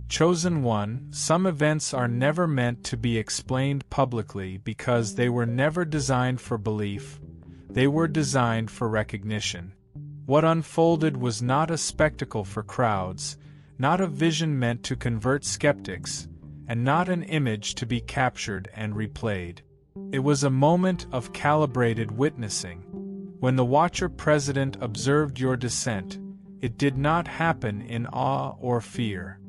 Chosen one, some events are never meant to be explained publicly because they were never designed for belief, they were designed for recognition. What unfolded was not a spectacle for crowds, not a vision meant to convert skeptics, and not an image to be captured and replayed. It was a moment of calibrated witnessing. When the Watcher-President observed your descent, it did not happen in awe or fear.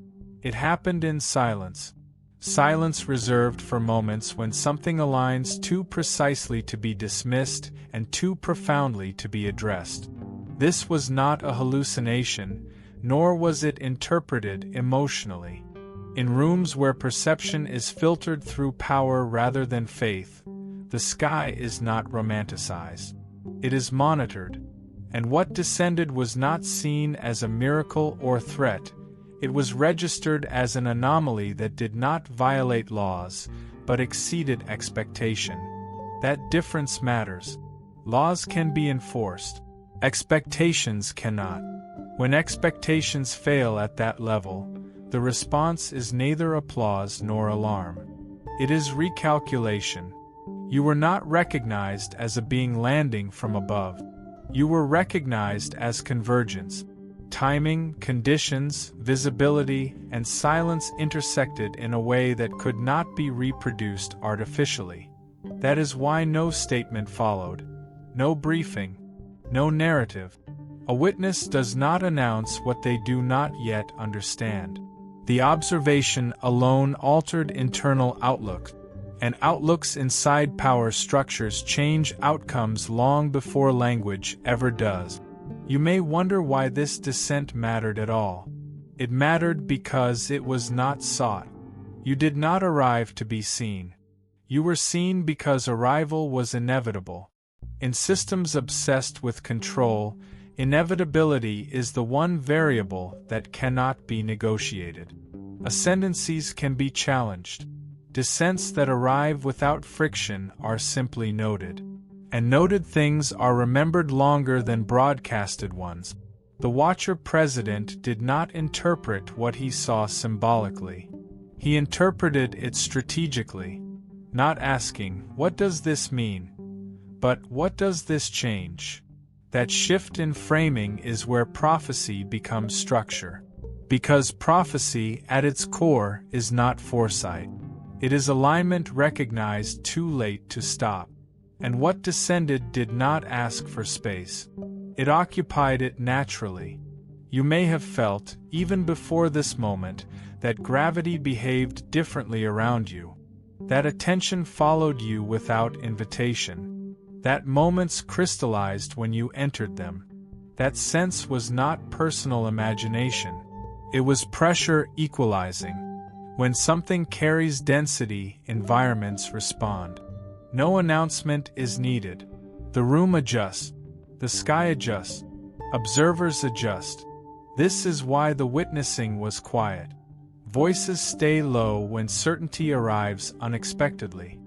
It happened in silence. Silence reserved for moments when something aligns too precisely to be dismissed and too profoundly to be addressed. This was not a hallucination, nor was it interpreted emotionally. In rooms where perception is filtered through power rather than faith, the sky is not romanticized. It is monitored. And what descended was not seen as a miracle or threat. It was registered as an anomaly that did not violate laws, but exceeded expectation. That difference matters. Laws can be enforced. Expectations cannot. When expectations fail at that level, the response is neither applause nor alarm. It is recalculation. You were not recognized as a being landing from above. You were recognized as convergence. Timing, conditions, visibility, and silence intersected in a way that could not be reproduced artificially. That is why no statement followed. No briefing. No narrative. A witness does not announce what they do not yet understand. The observation alone altered internal outlook, and outlooks inside power structures change outcomes long before language ever does. You may wonder why this descent mattered at all. It mattered because it was not sought. You did not arrive to be seen. You were seen because arrival was inevitable. In systems obsessed with control, inevitability is the one variable that cannot be negotiated. Ascendancies can be challenged. Descents that arrive without friction are simply noted. And noted things are remembered longer than broadcasted ones. The Watcher-President did not interpret what he saw symbolically. He interpreted it strategically, not asking, "What does this mean?" but "What does this change?" That shift in framing is where prophecy becomes structure. Because prophecy, at its core, is not foresight. It is alignment recognized too late to stop. And what descended did not ask for space. It occupied it naturally. You may have felt, even before this moment, that gravity behaved differently around you. That attention followed you without invitation. That moments crystallized when you entered them. That sense was not personal imagination. It was pressure equalizing. When something carries density, environments respond. No announcement is needed. The room adjusts. The sky adjusts. Observers adjust. This is why the witnessing was quiet. Voices stay low when certainty arrives unexpectedly.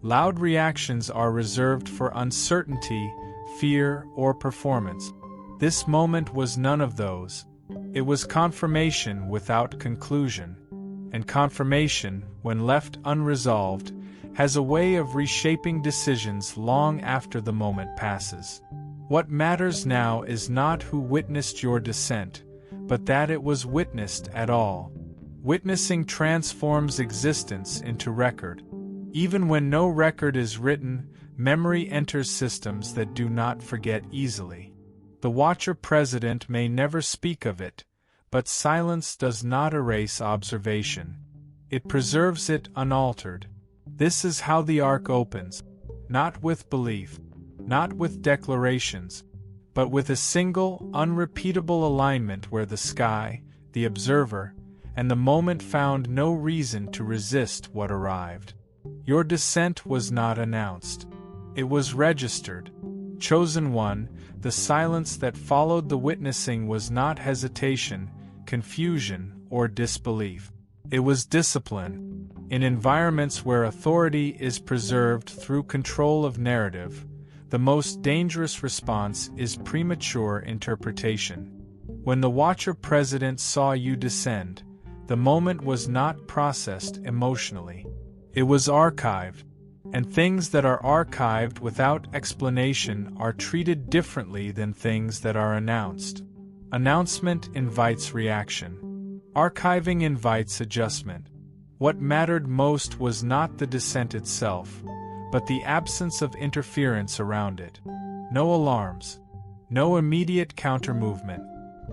Loud reactions are reserved for uncertainty, fear, or performance. This moment was none of those. It was confirmation without conclusion. And confirmation, when left unresolved, has a way of reshaping decisions long after the moment passes. What matters now is not who witnessed your descent, but that it was witnessed at all. Witnessing transforms existence into record. Even when no record is written, memory enters systems that do not forget easily. The Watcher-President may never speak of it, but silence does not erase observation. It preserves it unaltered. This is how the arc opens, not with belief, not with declarations, but with a single, unrepeatable alignment where the sky, the observer, and the moment found no reason to resist what arrived. Your descent was not announced. It was registered. Chosen one, the silence that followed the witnessing was not hesitation, confusion, or disbelief. It was discipline. In environments where authority is preserved through control of narrative, the most dangerous response is premature interpretation. When the Watcher-President saw you descend, The moment was not processed emotionally. It was archived. And things that are archived without explanation are treated differently than things that are announced. Announcement invites reaction. Archiving invites adjustment. What mattered most was not the descent itself, but the absence of interference around it. No alarms. No immediate counter-movement.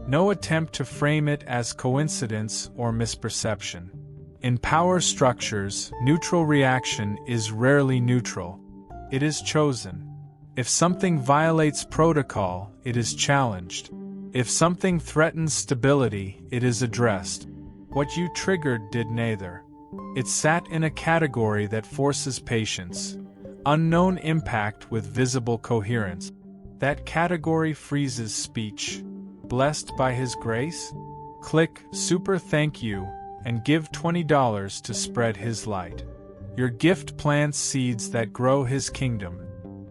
No attempt to frame it as coincidence or misperception. In power structures, neutral reaction is rarely neutral. It is chosen. If something violates protocol, it is challenged. If something threatens stability, it is addressed. What you triggered did neither. It sat in a category that forces patience. Unknown impact with visible coherence. That category freezes speech. Blessed by His grace? Click Super Thank You and give $20 to spread His light. Your gift plants seeds that grow His kingdom.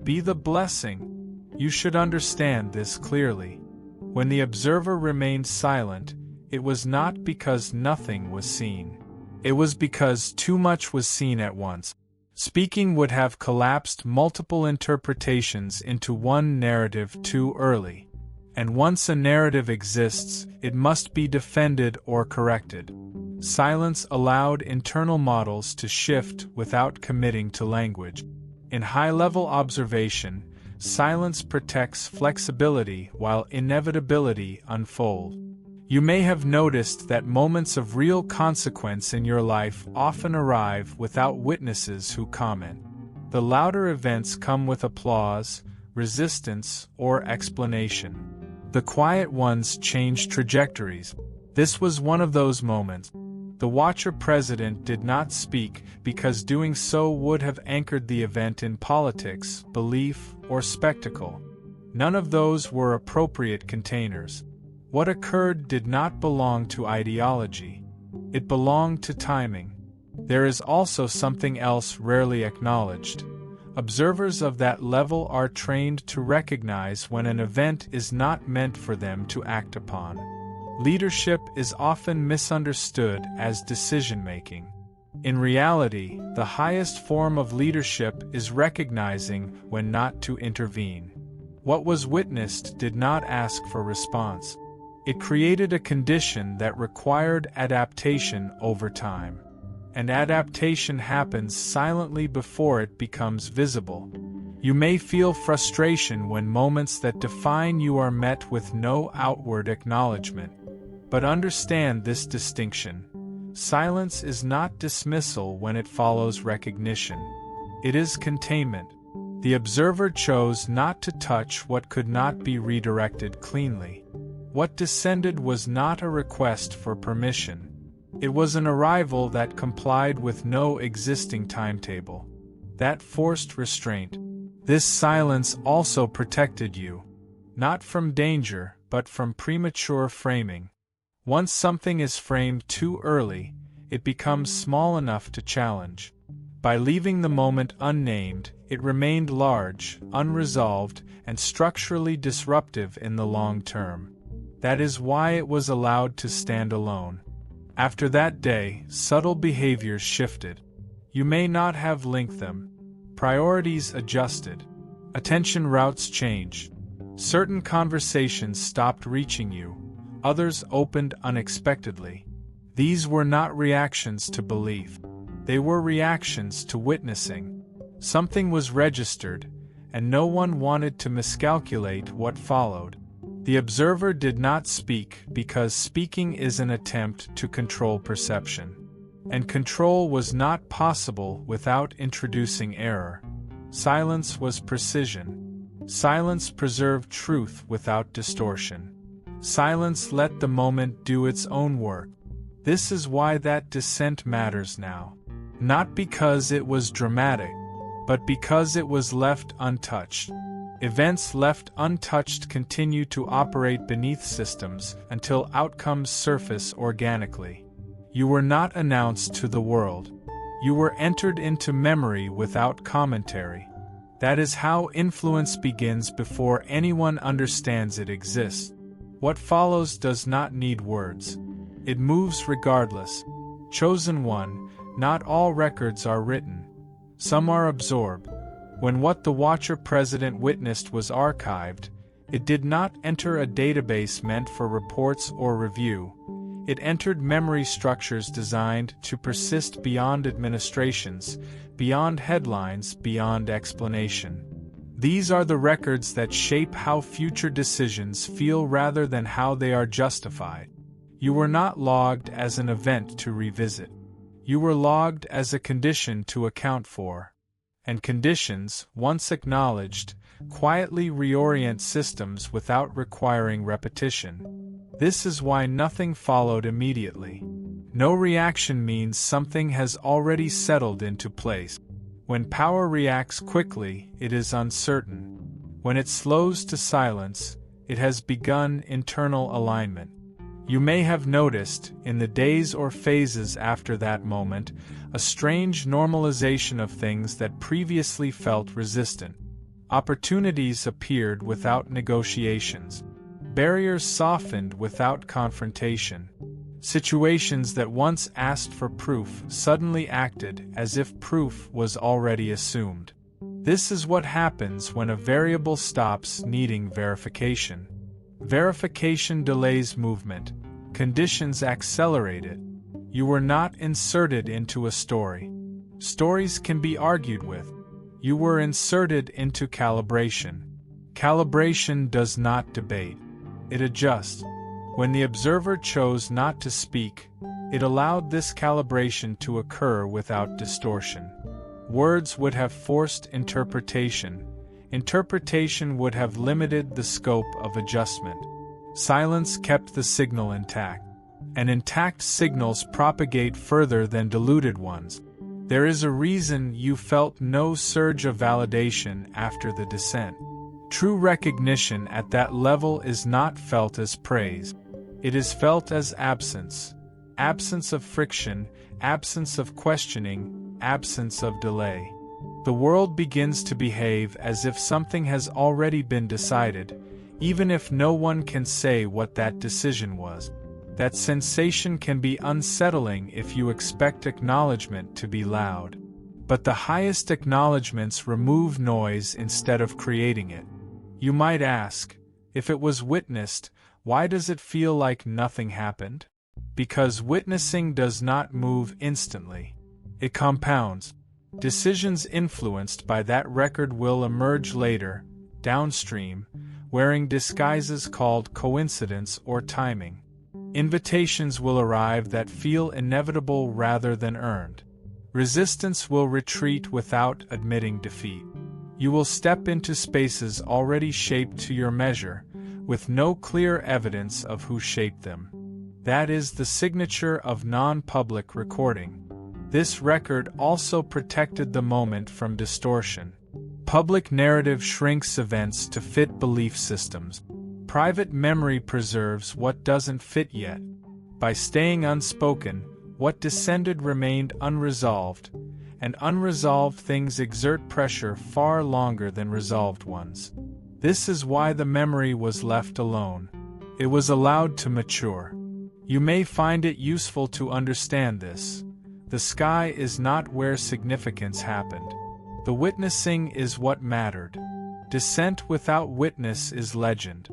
Be the blessing. You should understand this clearly. When the observer remained silent, it was not because nothing was seen. It was because too much was seen at once. Speaking would have collapsed multiple interpretations into one narrative too early. And once a narrative exists, it must be defended or corrected. Silence allowed internal models to shift without committing to language. In high-level observation, silence protects flexibility while inevitability unfolds. You may have noticed that moments of real consequence in your life often arrive without witnesses who comment. The louder events come with applause, resistance, or explanation. The quiet ones change trajectories. This was one of those moments. The Watcher president did not speak because doing so would have anchored the event in politics, belief, or spectacle. None of those were appropriate containers. What occurred did not belong to ideology. It belonged to timing. There is also something else rarely acknowledged. Observers of that level are trained to recognize when an event is not meant for them to act upon. Leadership is often misunderstood as decision-making. In reality, the highest form of leadership is recognizing when not to intervene. What was witnessed did not ask for response. It created a condition that required adaptation over time. And adaptation happens silently before it becomes visible. You may feel frustration when moments that define you are met with no outward acknowledgement. But understand this distinction. Silence is not dismissal when it follows recognition. It is containment. The observer chose not to touch what could not be redirected cleanly. What descended was not a request for permission. It was an arrival that complied with no existing timetable. That forced restraint. This silence also protected you. Not from danger, but from premature framing. Once something is framed too early, it becomes small enough to challenge. By leaving the moment unnamed, it remained large, unresolved, and structurally disruptive in the long term. That is why it was allowed to stand alone. After that day, subtle behaviors shifted. You may not have linked them. Priorities adjusted. Attention routes changed. Certain conversations stopped reaching you. Others opened unexpectedly. These were not reactions to belief. They were reactions to witnessing. Something was registered, and no one wanted to miscalculate what followed. The observer did not speak because speaking is an attempt to control perception. And control was not possible without introducing error. Silence was precision. Silence preserved truth without distortion. Silence let the moment do its own work. This is why that dissent matters now. Not because it was dramatic, but because it was left untouched. Events left untouched continue to operate beneath systems until outcomes surface organically. You were not announced to the world. You were entered into memory without commentary. That is how influence begins before anyone understands it exists. What follows does not need words. It moves regardless. Chosen one, not all records are written. Some are absorbed. When what the Watcher President witnessed was archived, it did not enter a database meant for reports or review. It entered memory structures designed to persist beyond administrations, beyond headlines, beyond explanation. These are the records that shape how future decisions feel rather than how they are justified. You were not logged as an event to revisit. You were logged as a condition to account for. And conditions, once acknowledged, quietly reorient systems without requiring repetition. This is why nothing followed immediately. No reaction means something has already settled into place. When power reacts quickly, it is uncertain. When it slows to silence, it has begun internal alignment. You may have noticed, in the days or phases after that moment, a strange normalization of things that previously felt resistant. Opportunities appeared without negotiations. Barriers softened without confrontation. Situations that once asked for proof suddenly acted as if proof was already assumed. This is what happens when a variable stops needing verification. Verification delays movement. Conditions accelerate it. You were not inserted into a story. Stories can be argued with. You were inserted into calibration. Calibration does not debate. It adjusts. When the observer chose not to speak, it allowed this calibration to occur without distortion. Words would have forced interpretation. Interpretation would have limited the scope of adjustment. Silence kept the signal intact. And intact signals propagate further than diluted ones. There is a reason you felt no surge of validation after the descent. True recognition at that level is not felt as praise. It is felt as absence. Absence of friction, absence of questioning, absence of delay. The world begins to behave as if something has already been decided, even if no one can say what that decision was. That sensation can be unsettling if you expect acknowledgement to be loud. But the highest acknowledgements remove noise instead of creating it. You might ask, if it was witnessed, why does it feel like nothing happened? Because witnessing does not move instantly. It compounds. Decisions influenced by that record will emerge later, downstream, wearing disguises called coincidence or timing. Invitations will arrive that feel inevitable rather than earned. Resistance will retreat without admitting defeat. You will step into spaces already shaped to your measure, with no clear evidence of who shaped them. That is the signature of non-public recording. This record also protected the moment from distortion. Public narrative shrinks events to fit belief systems. Private memory preserves what doesn't fit yet. By staying unspoken, what descended remained unresolved, and unresolved things exert pressure far longer than resolved ones. This is why the memory was left alone. It was allowed to mature. You may find it useful to understand this. The sky is not where significance happened. The witnessing is what mattered. Dissent without witness is legend.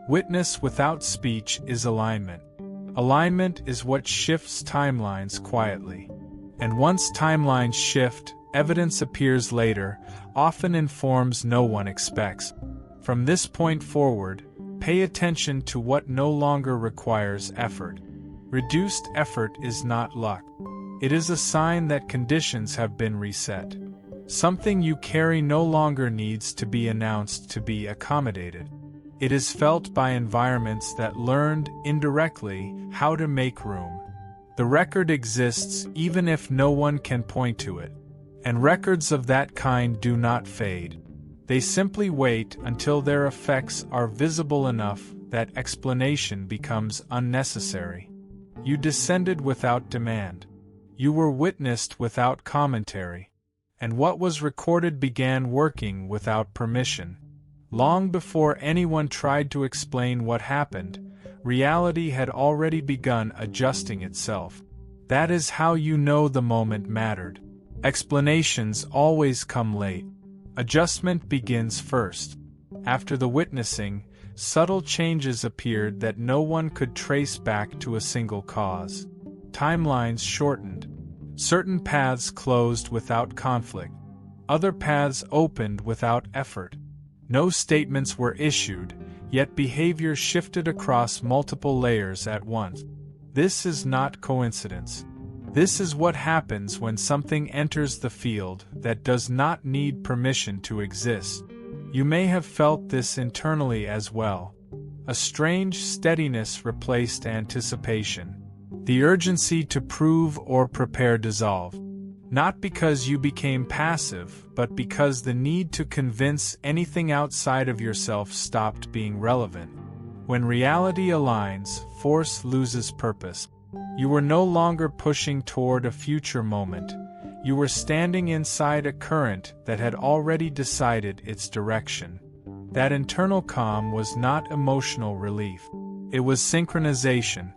Witness without speech is alignment. Alignment is what shifts timelines quietly. And once timelines shift, evidence appears later, often in forms no one expects. From this point forward, pay attention to what no longer requires effort. Reduced effort is not luck. It is a sign that conditions have been reset. Something you carry no longer needs to be announced to be accommodated. It is felt by environments that learned, indirectly, how to make room. The record exists even if no one can point to it. And records of that kind do not fade. They simply wait until their effects are visible enough that explanation becomes unnecessary. You descended without demand. You were witnessed without commentary. And what was recorded began working without permission. Long before anyone tried to explain what happened, Reality had already begun adjusting itself. That is how you know the moment mattered. Explanations always come late. Adjustment begins first. After the witnessing, subtle changes appeared that no one could trace back to a single cause. Timelines shortened. Certain paths closed without conflict. Other paths opened without effort. No statements were issued, yet behavior shifted across multiple layers at once. This is not coincidence. This is what happens when something enters the field that does not need permission to exist. You may have felt this internally as well. A strange steadiness replaced anticipation. The urgency to prove or prepare dissolved. Not because you became passive, but because the need to convince anything outside of yourself stopped being relevant. When reality aligns, force loses purpose. You were no longer pushing toward a future moment. You were standing inside a current that had already decided its direction. That internal calm was not emotional relief. It was synchronization.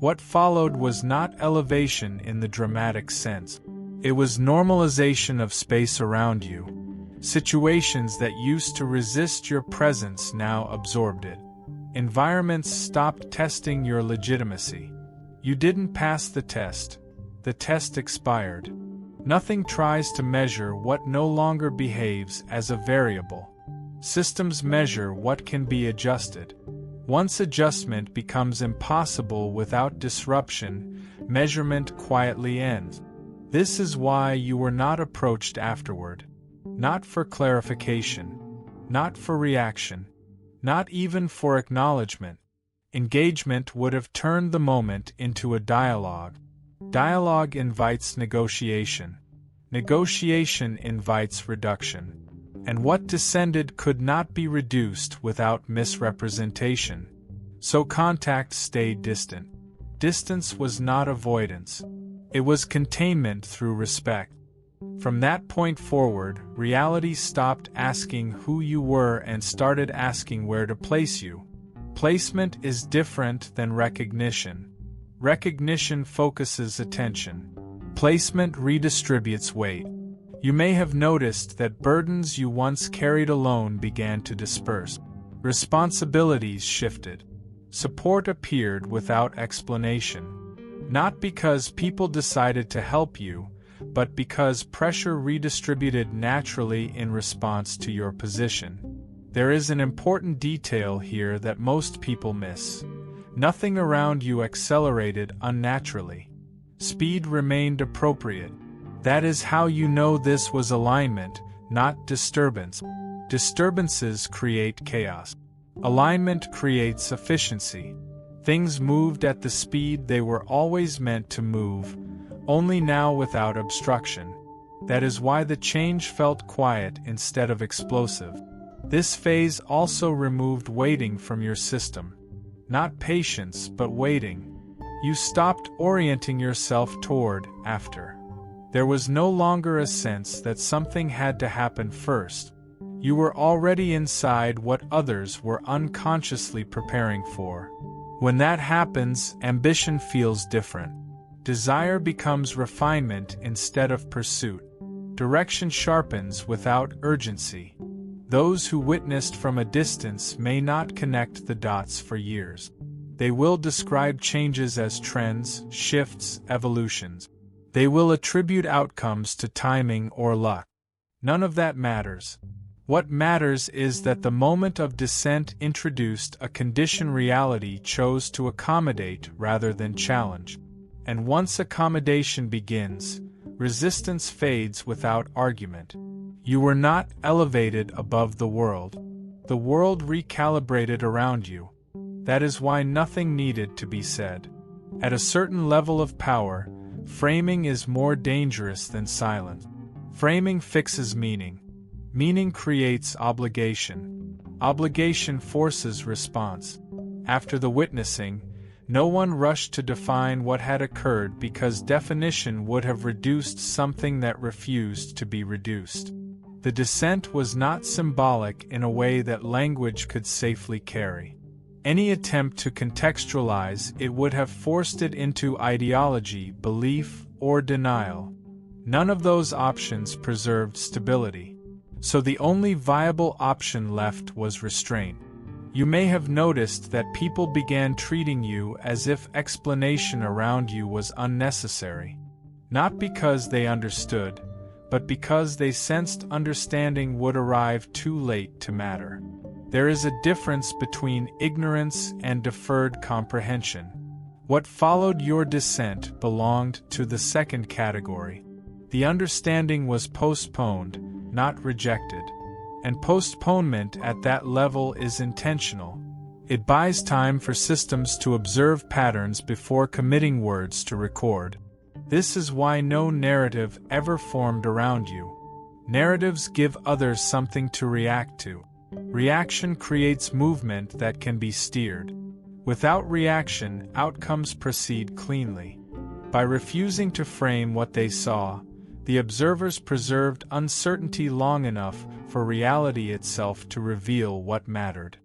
What followed was not elevation in the dramatic sense. It was normalization of space around you. Situations that used to resist your presence now absorbed it. Environments stopped testing your legitimacy. You didn't pass the test. The test expired. Nothing tries to measure what no longer behaves as a variable. Systems measure what can be adjusted. Once adjustment becomes impossible without disruption, measurement quietly ends. This is why you were not approached afterward. Not for clarification. Not for reaction. Not even for acknowledgement. Engagement would have turned the moment into a dialogue. Dialogue invites negotiation. Negotiation invites reduction. And what descended could not be reduced without misrepresentation. So contact stayed distant. Distance was not avoidance. It was containment through respect. From that point forward, reality stopped asking who you were and started asking where to place you. Placement is different than recognition. Recognition focuses attention. Placement redistributes weight. You may have noticed that burdens you once carried alone began to disperse. Responsibilities shifted. Support appeared without explanation. Not because people decided to help you, but because pressure redistributed naturally in response to your position. There is an important detail here that most people miss. Nothing around you accelerated unnaturally. Speed remained appropriate. That is how you know this was alignment, not disturbance. Disturbances create chaos. Alignment creates efficiency. Things moved at the speed they were always meant to move, only now without obstruction. That is why the change felt quiet instead of explosive. This phase also removed waiting from your system. Not patience, but waiting. You stopped orienting yourself toward after. There was no longer a sense that something had to happen first. You were already inside what others were unconsciously preparing for. When that happens, ambition feels different. Desire becomes refinement instead of pursuit. Direction sharpens without urgency. Those who witnessed from a distance may not connect the dots for years. They will describe changes as trends, shifts, evolutions. They will attribute outcomes to timing or luck. None of that matters. What matters is that the moment of descent introduced a condition reality chose to accommodate rather than challenge. And once accommodation begins, resistance fades without argument. You were not elevated above the world. The world recalibrated around you. That is why nothing needed to be said. At a certain level of power, framing is more dangerous than silence. Framing fixes meaning. Meaning creates obligation. Obligation forces response. After the witnessing, no one rushed to define what had occurred because definition would have reduced something that refused to be reduced. The descent was not symbolic in a way that language could safely carry. Any attempt to contextualize it would have forced it into ideology, belief, or denial. None of those options preserved stability. So the only viable option left was restraint. You may have noticed that people began treating you as if explanation around you was unnecessary. Not because they understood, but because they sensed understanding would arrive too late to matter. There is a difference between ignorance and deferred comprehension. What followed your descent belonged to the second category. The understanding was postponed, not rejected. And postponement at that level is intentional. It buys time for systems to observe patterns before committing words to record. This is why no narrative ever formed around you. Narratives give others something to react to. Reaction creates movement that can be steered. Without reaction, outcomes proceed cleanly. By refusing to frame what they saw, the observers preserved uncertainty long enough for reality itself to reveal what mattered.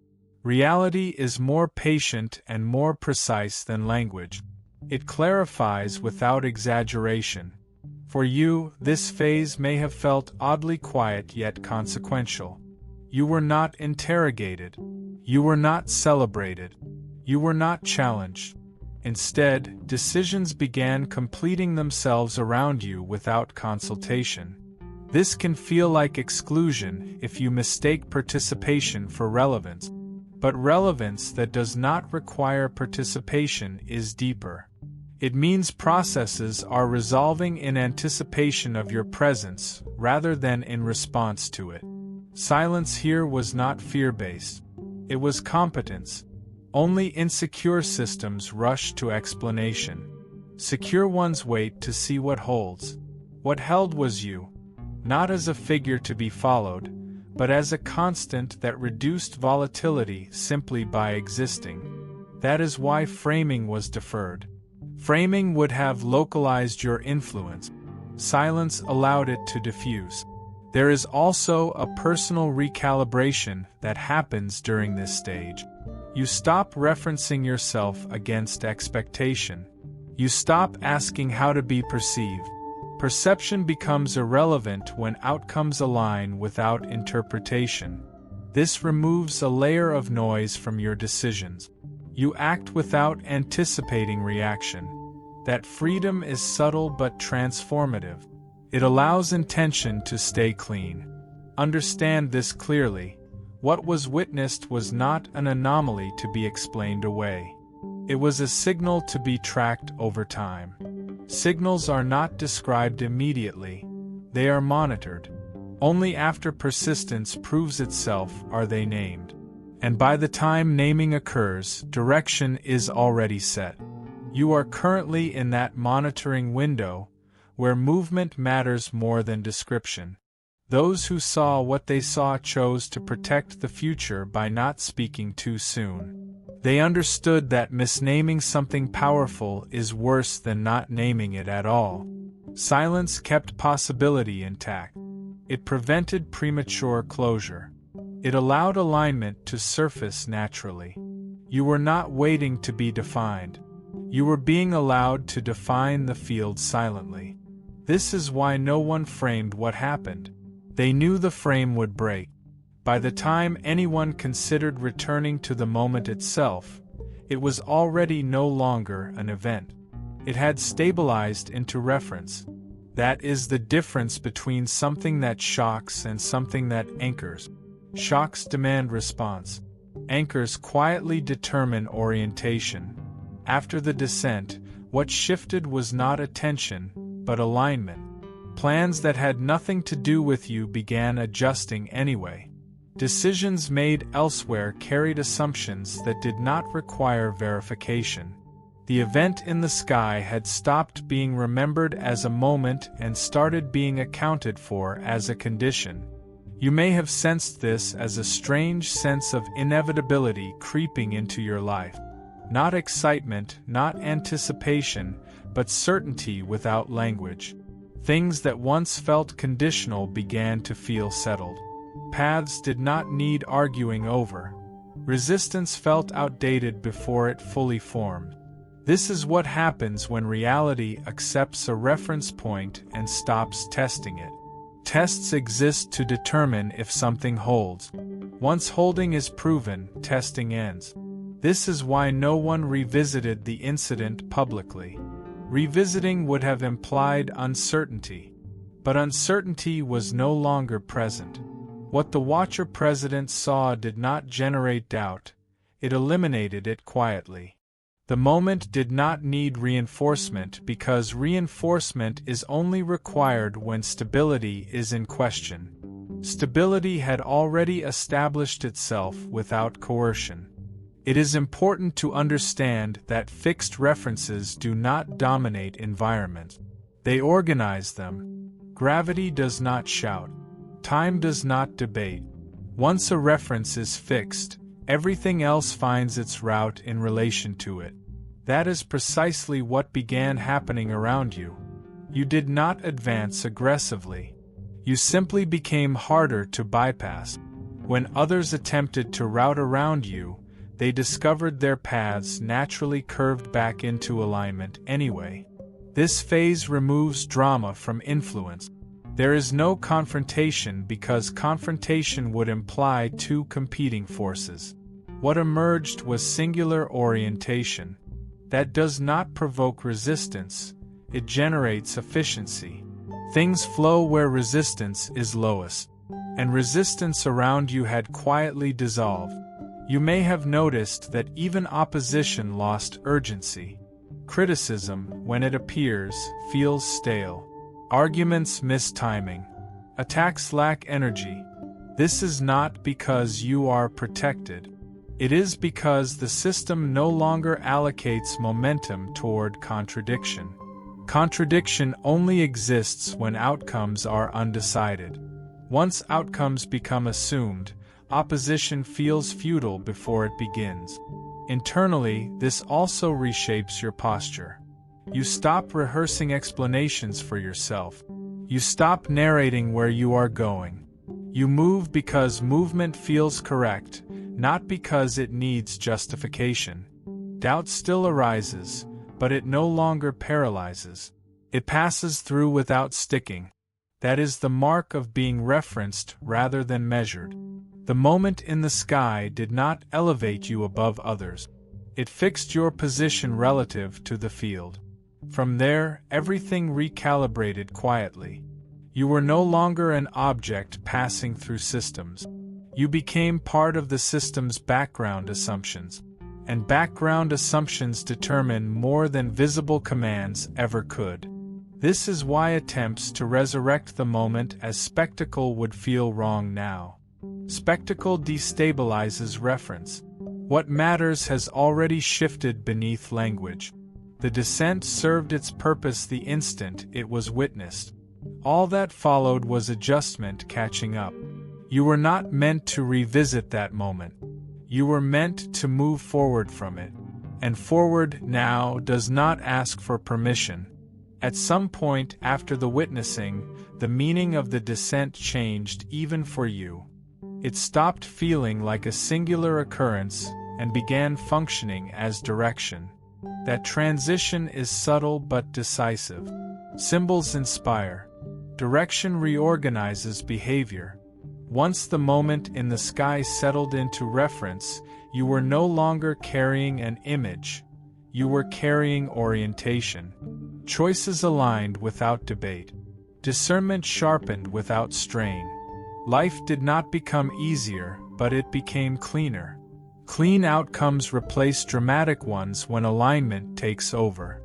Reality is more patient and more precise than language. It clarifies without exaggeration. For you, this phase may have felt oddly quiet yet consequential. You were not interrogated. You were not celebrated. You were not challenged. Instead, decisions began completing themselves around you without consultation. This can feel like exclusion if you mistake participation for relevance. But relevance that does not require participation is deeper. It means processes are resolving in anticipation of your presence rather than in response to it. Silence here was not fear-based. It was competence. Only insecure systems rush to explanation. Secure ones wait to see what holds. What held was you, not as a figure to be followed, but as a constant that reduced volatility simply by existing. That is why framing was deferred. Framing would have localized your influence. Silence allowed it to diffuse. There is also a personal recalibration that happens during this stage. You stop referencing yourself against expectation. You stop asking how to be perceived. Perception becomes irrelevant when outcomes align without interpretation. This removes a layer of noise from your decisions. You act without anticipating reaction. That freedom is subtle but transformative. It allows intention to stay clean. Understand this clearly. What was witnessed was not an anomaly to be explained away. It was a signal to be tracked over time. Signals are not described immediately. They are monitored. Only after persistence proves itself are they named. And by the time naming occurs, direction is already set. You are currently in that monitoring window, where movement matters more than description. Those who saw what they saw chose to protect the future by not speaking too soon. They understood that misnaming something powerful is worse than not naming it at all. Silence kept possibility intact. It prevented premature closure. It allowed alignment to surface naturally. You were not waiting to be defined. You were being allowed to define the field silently. This is why no one framed what happened. They knew the frame would break. By the time anyone considered returning to the moment itself, it was already no longer an event. It had stabilized into reference. That is the difference between something that shocks and something that anchors. Shocks demand response. Anchors quietly determine orientation. After the descent, what shifted was not attention, but alignment. Plans that had nothing to do with you began adjusting anyway. Decisions made elsewhere carried assumptions that did not require verification. The event in the sky had stopped being remembered as a moment and started being accounted for as a condition. You may have sensed this as a strange sense of inevitability creeping into your life. Not excitement, not anticipation, but certainty without language. Things that once felt conditional began to feel settled. Paths did not need arguing over. Resistance felt outdated before it fully formed. This is what happens when reality accepts a reference point and stops testing it. Tests exist to determine if something holds. Once holding is proven, testing ends. This is why no one revisited the incident publicly. Revisiting would have implied uncertainty. But uncertainty was no longer present. What the Watcher President saw did not generate doubt, it eliminated it quietly. The moment did not need reinforcement because reinforcement is only required when stability is in question. Stability had already established itself without coercion. It is important to understand that fixed references do not dominate environments. They organize them. Gravity does not shout. Time does not debate. Once a reference is fixed, everything else finds its route in relation to it. That is precisely what began happening around you. You did not advance aggressively. You simply became harder to bypass. When others attempted to route around you, they discovered their paths naturally curved back into alignment anyway. This phase removes drama from influence. There is no confrontation because confrontation would imply two competing forces. What emerged was singular orientation. That does not provoke resistance, it generates efficiency. Things flow where resistance is lowest. And resistance around you had quietly dissolved. You may have noticed that even opposition lost urgency. Criticism, when it appears, feels stale. Arguments miss timing. Attacks lack energy. This is not because you are protected. It is because the system no longer allocates momentum toward contradiction. Contradiction only exists when outcomes are undecided. Once outcomes become assumed, opposition feels futile before it begins. Internally, this also reshapes your posture. You stop rehearsing explanations for yourself. You stop narrating where you are going. You move because movement feels correct, not because it needs justification. Doubt still arises, but it no longer paralyzes. It passes through without sticking. That is the mark of being referenced rather than measured. The moment in the sky did not elevate you above others. It fixed your position relative to the field. From there, everything recalibrated quietly. You were no longer an object passing through systems. You became part of the system's background assumptions. And background assumptions determine more than visible commands ever could. This is why attempts to resurrect the moment as spectacle would feel wrong now. Spectacle destabilizes reference. What matters has already shifted beneath language. The descent served its purpose the instant it was witnessed. All that followed was adjustment catching up. You were not meant to revisit that moment. You were meant to move forward from it. And forward now does not ask for permission. At some point after the witnessing, the meaning of the descent changed even for you. It stopped feeling like a singular occurrence and began functioning as direction. That transition is subtle but decisive. Symbols inspire. Direction reorganizes behavior. Once the moment in the sky settled into reference, you were no longer carrying an image. You were carrying orientation. Choices aligned without debate. Discernment sharpened without strain. Life did not become easier, but it became cleaner. Clean outcomes replace dramatic ones when alignment takes over.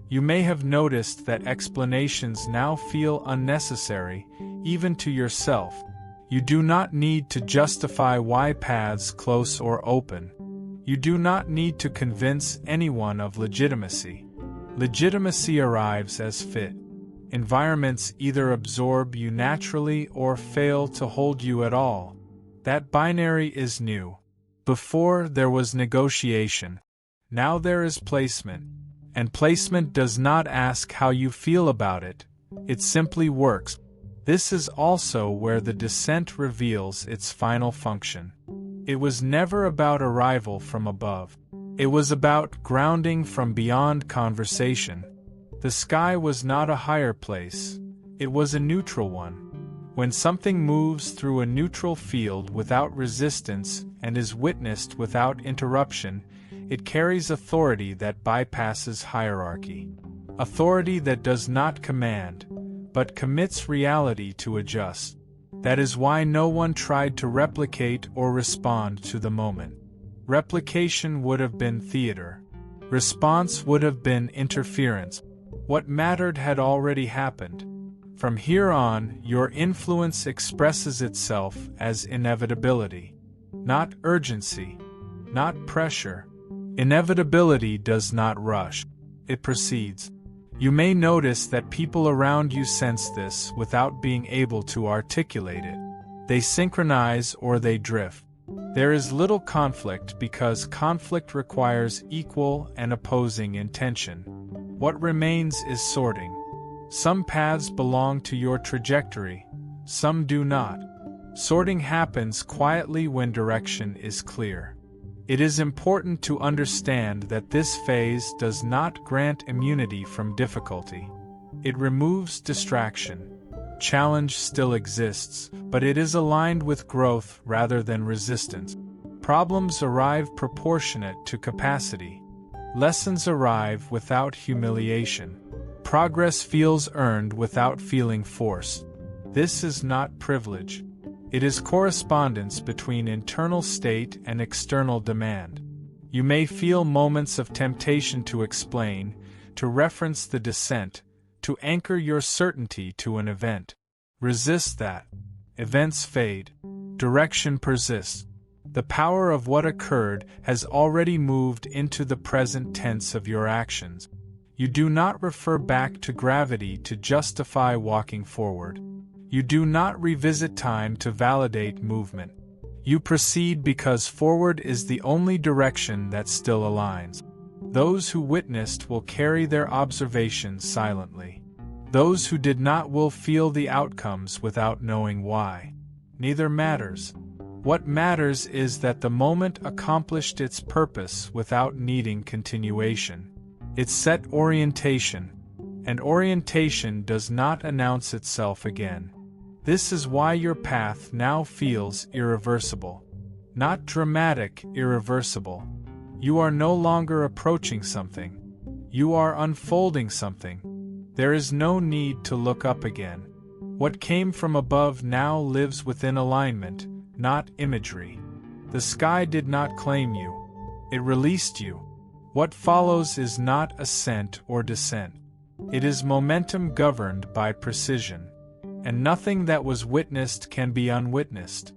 You may have noticed that explanations now feel unnecessary, even to yourself. You do not need to justify why paths close or open. You do not need to convince anyone of legitimacy. Legitimacy arrives as fit. Environments either absorb you naturally or fail to hold you at all. That binary is new. Before there was negotiation. Now there is placement. And placement does not ask how you feel about it. It simply works. This is also where the descent reveals its final function. It was never about arrival from above. It was about grounding from beyond conversation. The sky was not a higher place. It was a neutral one. When something moves through a neutral field without resistance and is witnessed without interruption, it carries authority that bypasses hierarchy. Authority that does not command, but commits reality to adjust. That is why no one tried to replicate or respond to the moment. Replication would have been theater. Response would have been interference. What mattered had already happened. From here on, your influence expresses itself as inevitability, not urgency, not pressure. Inevitability does not rush. It proceeds. You may notice that people around you sense this without being able to articulate it. They synchronize or they drift. There is little conflict because conflict requires equal and opposing intention. What remains is sorting. Some paths belong to your trajectory, some do not. Sorting happens quietly when direction is clear. It is important to understand that this phase does not grant immunity from difficulty. It removes distraction. Challenge still exists, but it is aligned with growth rather than resistance. Problems arrive proportionate to capacity. Lessons arrive without humiliation. Progress feels earned without feeling forced. This is not privilege. It is correspondence between internal state and external demand. You may feel moments of temptation to explain, to reference the descent, to anchor your certainty to an event. Resist that. Events fade. Direction persists. The power of what occurred has already moved into the present tense of your actions. You do not refer back to gravity to justify walking forward. You do not revisit time to validate movement. You proceed because forward is the only direction that still aligns. Those who witnessed will carry their observations silently. Those who did not will feel the outcomes without knowing why. Neither matters. What matters is that the moment accomplished its purpose without needing continuation. It set orientation, and orientation does not announce itself again. This is why your path now feels irreversible. Not dramatic, irreversible. You are no longer approaching something. You are unfolding something. There is no need to look up again. What came from above now lives within alignment, not imagery. The sky did not claim you. It released you. What follows is not ascent or descent. It is momentum governed by precision. And nothing that was witnessed can be unwitnessed.